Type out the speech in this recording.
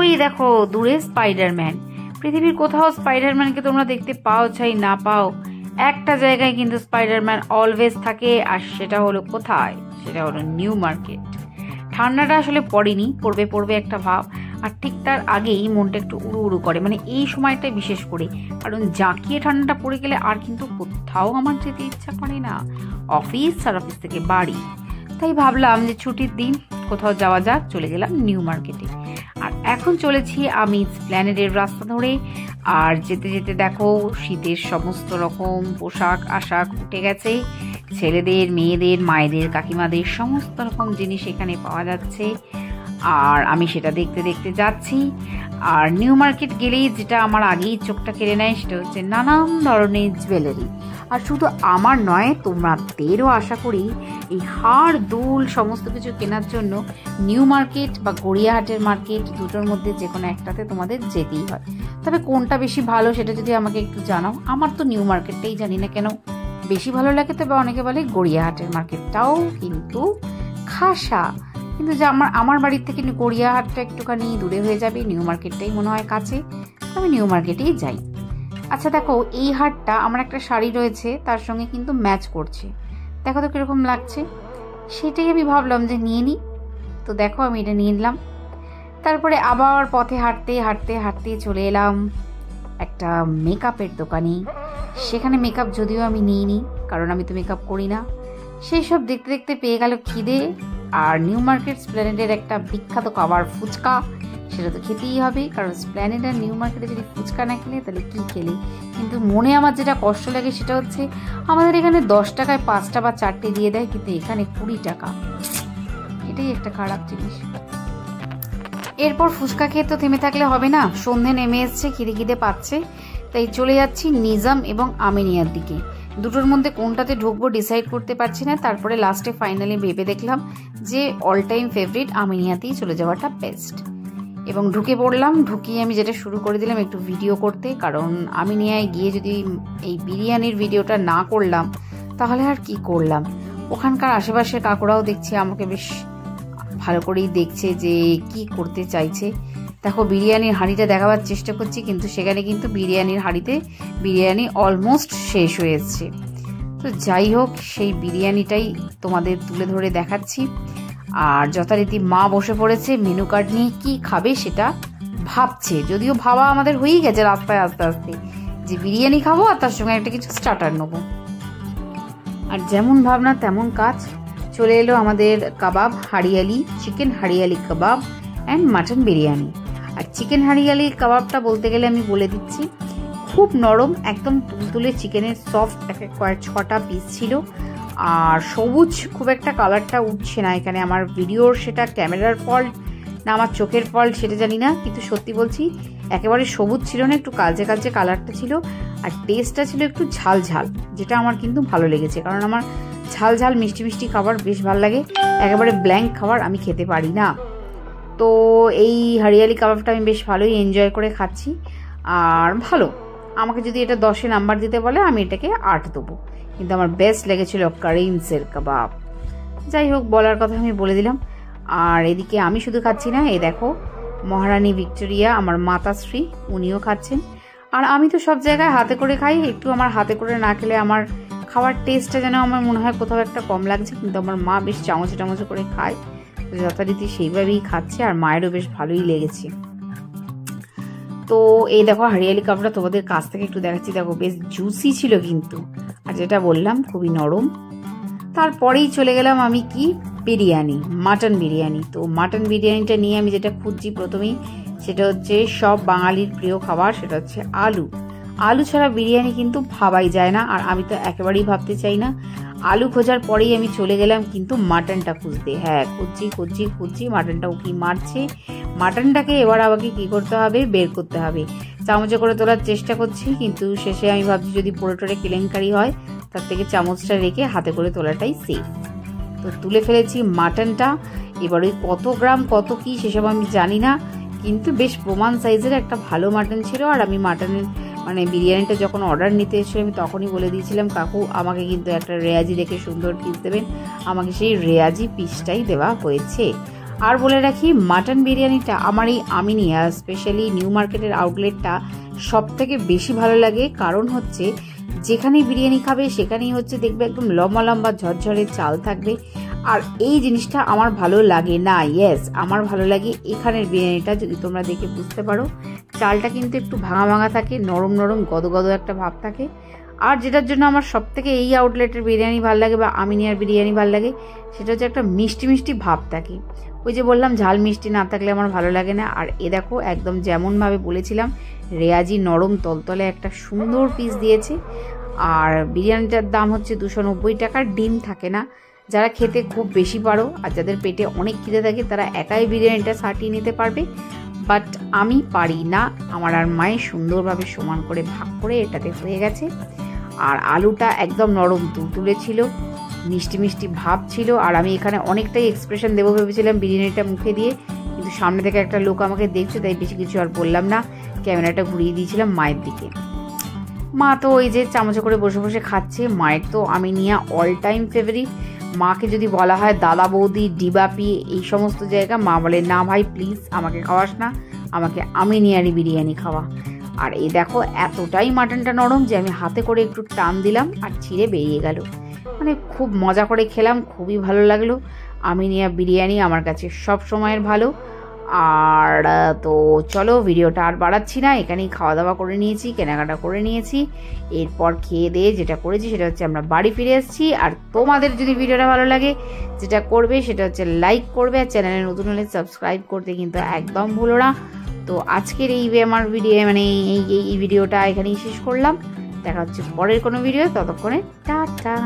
ওই দেখো দূরে স্পাইডারম্যান। পৃথিবীর কোথাও স্পাইডারম্যানকে তোমরা দেখতে পাও চাই না পাও, একটা জায়গায় কিন্তু স্পাইডারম্যান অলওয়েজ থাকে, আর সেটা হলো কোথায়? সেটা হলো নিউ মার্কেট। ঠান্ডাটা আসলে পড়েনি, পড়বে পড়বে একটা ভাব, আর ঠিক তার আগেই মনটা একটু উড়ু উড়ু করে, মানে এই সময়টাই বিশেষ করে, কারণ জাঁকিয়ে ঠান্ডাটা পড়ে গেলে আর কিন্তু কোথাও আমার যেতে ইচ্ছা করে না, অফিস আর অফিস থেকে বাড়ি। তাই ভাবলাম যে ছুটির দিন কোথাও যাওয়া যাক, চলে গেলাম নিউ মার্কেটে। আর এখন চলেছি আমি এসপ্ল্যানেডের রাস্তা ধরে, আর যেতে যেতে দেখো শীতের সমস্ত রকম পোশাক আশাক উঠে গেছে, ছেলেদের, মেয়েদের, মায়েদের, কাকিমাদের সমস্ত রকম জিনিস এখানে পাওয়া যাচ্ছে, আর আমি সেটা দেখতে দেখতে যাচ্ছি। আর নিউ মার্কেট গেলেই যেটা আমার আগেই চোখটা কেড়ে নেয় সেটা হচ্ছে নানান ধরনের জুয়েলারি। আর শুধু আমার নয়, তোমাদেরও আশা করি এই হার দুল সমস্ত কিছু কেনার জন্য নিউ মার্কেট বা গড়িয়াহাটের মার্কেট দুটোর মধ্যে যে কোনো একটাতে তোমাদের যেতেই হয়। তবে কোনটা বেশি ভালো সেটা যদি আমাকে একটু জানাও। আমার তো নিউ মার্কেটটাই জানি না কেন বেশি ভালো লাগে, তবে অনেকে বলে গড়িয়াহাটের মার্কেটটাও কিন্তু খাসা, কিন্তু যে আমার বাড়ির থেকে গড়িয়াহাটটা একটুখানি দূরে হয়ে যাবে, নিউ মার্কেটটাই মনে হয় কাছে, আমি নিউ মার্কেটেই যাই। আচ্ছা দেখো, এই হারটা আমার একটা শাড়ি রয়েছে তার সঙ্গে কিন্তু ম্যাচ করছে, দেখো তো কিরকম লাগছে। সেটাই আমি ভাবলাম যে নিয়ে নিই, তো দেখো আমি এটা নিয়ে নিলাম। তারপরে আবার পথে হাঁটতে হাঁটতে হাঁটতে চলে এলাম একটা মেকআপের দোকানে। সেখানে মেকআপ যদিও আমি নিইনি, কারণ আমি তো মেকআপ করি না। সেই সব দেখতে দেখতে পেয়ে গেল খিদে, আর নিউ মার্কেট এসপ্ল্যানেডের একটা বিখ্যাত খাবার ফুচকা, সেটা তো খেতেই হবে, কারণ এসপ্ল্যানেড আর নিউ মার্কেটে যদি ফুচকা না খেলে তাহলে কি খেলে। কিন্তু মনে আমার যেটা কষ্ট লাগে সেটা হচ্ছে আমাদের এখানে 10 টাকায় 5টা বা 4টে দিয়ে দেয়, কিন্তু এখানে 20 টাকা, এটাই একটা খারাপ জিনিস। এরপর ফুচকা খেয়ে তো থেমে থাকলে হবে না, সন্ধে নেমে এসছে, খিদে খিদে পাচ্ছে, তাই চলে যাচ্ছি নিজাম এবং আমিনিয়ার দিকে। দুটোর মধ্যে কোনটাতে ঢুকবো ডিসাইড করতে পারছি না, তারপরে লাস্টে ফাইনালি ভেবে দেখলাম যে অল টাইম ফেভারিট আমিনিয়াতেই চলে যাওয়াটা বেস্ট, এবং ঢুকে পড়লাম। ঢুকিয়ে আমি যেটা শুরু করে দিলাম একটু ভিডিও করতে, কারণ আমিনিয়ায় গিয়ে যদি এই বিরিয়ানির ভিডিওটা না করলাম তাহলে আর কি করলাম। ওখানকার আশেপাশের কাকুরাও দেখছি আমাকে বেশ ভালো করেই দেখছে যে কি করতে চাইছে। দেখো বিরিয়ানির হাঁড়িটা দেখাবার চেষ্টা করছি, কিন্তু সেখানে কিন্তু বিরিয়ানির হাঁড়িতে বিরিয়ানি অলমোস্ট শেষ হয়ে এসছে। তো যাই হোক, সেই বিরিয়ানিটাই তোমাদের তুলে ধরে দেখাচ্ছি। আর যথারীতি মা বসে পড়েছে মেনু কার্ড নিয়ে, কি খাবে সেটা ভাবছে, যদিও ভাবা আমাদের হয়েই গেছে রাস্তায় আস্তে আস্তে, যে বিরিয়ানি খাবো আর তার সঙ্গে একটা কিছু স্টার্টার নেবো। আর যেমন ভাবনা তেমন কাজ, চলে এলো আমাদের kebab hariyali, chicken hariyali kebab and mutton biryani. আর চিকেন হারিয়ালি কাবাবটা বলতে গেলে আমি বলে দিচ্ছি, খুব নরম, একদম তুলতুলে চিকেনের সফট, কয়েক 6টা পিস ছিল। আর সবুজ খুব একটা কালারটা উঠছে না এখানে, আমার ভিডিওর সেটা ক্যামেরার ফল্ট না আমার চোখের ফল্ট সেটা জানি না, কিন্তু সত্যি বলছি একেবারে সবুজ ছিল না, একটু কালচে কালচে কালারটা ছিল। আর টেস্টটা ছিল একটু ঝাল ঝাল, যেটা আমার কিন্তু ভালো লেগেছে, কারণ আমার ঝাল ঝাল মিষ্টি মিষ্টি খাবার বেশ ভালো লাগে, একেবারে ব্ল্যাঙ্ক খাবার আমি খেতে পারি না। তো এই হরিয়ালি কাবাবটা আমি বেশ ভালোই এনজয় করে খাচ্ছি, আর ভালো। আমাকে যদি এটা 10-এ নাম্বার দিতে বলে আমি এটাকে 8 দেবো, কিন্তু আমার বেস্ট লেগেছিল করিমসের কাবাব। যাই হোক, বলার কথা আমি বলে দিলাম। আর এদিকে আমি শুধু খাচ্ছি না, এই দেখো মহারানী ভিক্টোরিয়া আমার মাতাশ্রী উনিও খাচ্ছেন। আর আমি তো সব জায়গায় হাতে করে খাই, একটু আমার হাতে করে না খেলে আমার খাওয়ার টেস্টটা যেন আমার মনে হয় কোথাও একটা কম লাগছে, কিন্তু আমার মা বেশ চামচে চামচে করে খায়, যথারীতি সেইভাবেই খাচ্ছে, আর মায়েরও বেশ ভালোই লেগেছে। তো এই দেখো হরিয়ালি কাবাবটা তোমাদের কাছ থেকে একটু দেখাচ্ছি, দেখো বেশ জুসি ছিল কিন্তু, আর যেটা বললাম খুবই নরম। তারপরেই চলে গেলাম আমি কি বিরিয়ানি, মাটন বিরিয়ানি। তো মাটন বিরিয়ানিটা নিয়ে আমি যেটা খুঁজছি প্রথমেই, সেটা হচ্ছে সব বাঙালির প্রিয় খাবার, সেটা হচ্ছে আলু। আলু ছাড়া বিরিয়ানি কিন্তু ভাবাই যায় না, আর আমি তো একেবারেই ভাবতে চাই না। আলু খোঁজার পরেই আমি চলে গেলাম কিন্তু মাটনটা খুঁজতে। হ্যাঁ, খুঁজছি মাটনটা উকি মারছে। মাটনটাকে এবার আমাকে কি করতে হবে, বের করতে হবে। চামচে করে তোলার চেষ্টা করছি, কিন্তু শেষে আমি ভাবছি যদি পড়ে টরে কেলেঙ্কারি হয় তার থেকে চামচটা রেখে হাতে করে তোলাটাই সেফ। তো তুলে ফেলেছি মাটনটা। এবার ওই কত গ্রাম কত কি সেসব আমি জানি না, কিন্তু বেশ প্রমাণ সাইজের একটা ভালো মাটন ছিল। আর আমি মাটনের বিরিয়ানিটা যখন অর্ডার নিতে এসেছিলাম আমি তখনই বলে দিয়েছিলাম, কাকু আমাকে কিন্তু একটা রেয়াজি দেখে সুন্দর পিস দেবেন। আমাকে সেই রেয়াজি পিসটাই দেওয়া হয়েছে। আর বলে রাখি মাটন বিরিয়ানিটা আমার এই আমিনিয়া স্পেশালি নিউ মার্কেটের আউটলেটটা সব থেকে বেশি ভালো লাগে। কারণ হচ্ছে যেখানেই বিরিয়ানি খাবে সেখানেই হচ্ছে দেখবে একদম লম্বা লম্বা ঝরঝরে চাল থাকবে। আর এই জিনিসটা আমার ভালো লাগে না। ইয়েস, আমার ভালো লাগে এখানের বিরিয়ানিটা। যদি তোমরা দেখে বুঝতে পারো, চালটা কিন্তু একটু ভাঙা ভাঙা থাকে, নরম নরম গদগদ একটা ভাব থাকে। আর যেটার জন্য আমার সব থেকে এই আউটলেটের বিরিয়ানি ভালো লাগে বা আমিনিয়ার বিরিয়ানি ভালো লাগে, সেটা হচ্ছে একটা মিষ্টি মিষ্টি ভাব থাকে। ওই যে বললাম ঝাল মিষ্টি না থাকলে আমার ভালো লাগে না। আর এ দেখো একদম যেমনভাবে বলেছিলাম রেয়াজি নরম তলতলে একটা সুন্দর পিস দিয়েছে। আর বিরিয়ানিটার দাম হচ্ছে 290 টাকা। ডিম থাকে না। যারা খেতে খুব বেশি পারো আর যাদের পেটে অনেক খিদে থাকে তারা একাই বিরিয়ানিটা সাটিয়ে নিতে পারবে, বাট আমি পারি না। আমার আর মায়ের সুন্দরভাবে সমান করে ভাগ করে এটাতে হয়ে গেছে। আর আলুটা একদম নরম তুলতুলে ছিল, মিষ্টি মিষ্টি ভাব ছিল। আর আমি এখানে অনেকটাই এক্সপ্রেশন দেবো ভেবেছিলাম বিরিয়ানিটা মুখে দিয়ে, কিন্তু সামনে থেকে একটা লোক আমাকে দেখছে তাই বেশি কিছু আর বললাম না। ক্যামেরাটা ঘুরিয়ে দিয়েছিলাম মায়ের দিকে। মা তো ওই যে চামচে করে বসে বসে খাচ্ছে। মায়ের তো আমিনিয়া অল টাইম ফেভারিট। মাকে যদি বলা হয় দাদা বৌদি ডিবাপি এই সমস্ত জায়গা, মা বলে না ভাই প্লিজ আমাকে খাওয়াস না, আমাকে আমিনিয়ারই বিরিয়ানি খাওয়া। আর এই দেখো এতটাই মাটনটা নরম যে আমি হাতে করে একটু টান দিলাম আর ছিঁড়ে বেরিয়ে গেল। মানে খুব মজা করে খেলাম, খুবই ভালো লাগলো। আমিনিয়া বিরিয়ানি আমার কাছে সব সময়ের ভালো। আর তো চলো ভিডিওটা আর বাড়াচ্ছি না, এখানেই খাওয়া দাওয়া করে নিয়েছি, কেনাকাটা করে নিয়েছি। এরপর খেয়ে দিয়ে যেটা করেছি সেটা হচ্ছে আমরা বাড়ি ফিরে এসেছি। আর তোমাদের যদি ভিডিওটা ভালো লাগে যেটা করবে সেটা হচ্ছে লাইক করবে, আর চ্যানেলে নতুন হলে সাবস্ক্রাইব করতে কিন্তু একদম ভুলো না। তো আজকের এই আমার ভিডিও মানে এই ভিডিওটা এখানেই শেষ করলাম। দেখা হচ্ছে পরের কোনো ভিডিও, ততক্ষণে টাটা।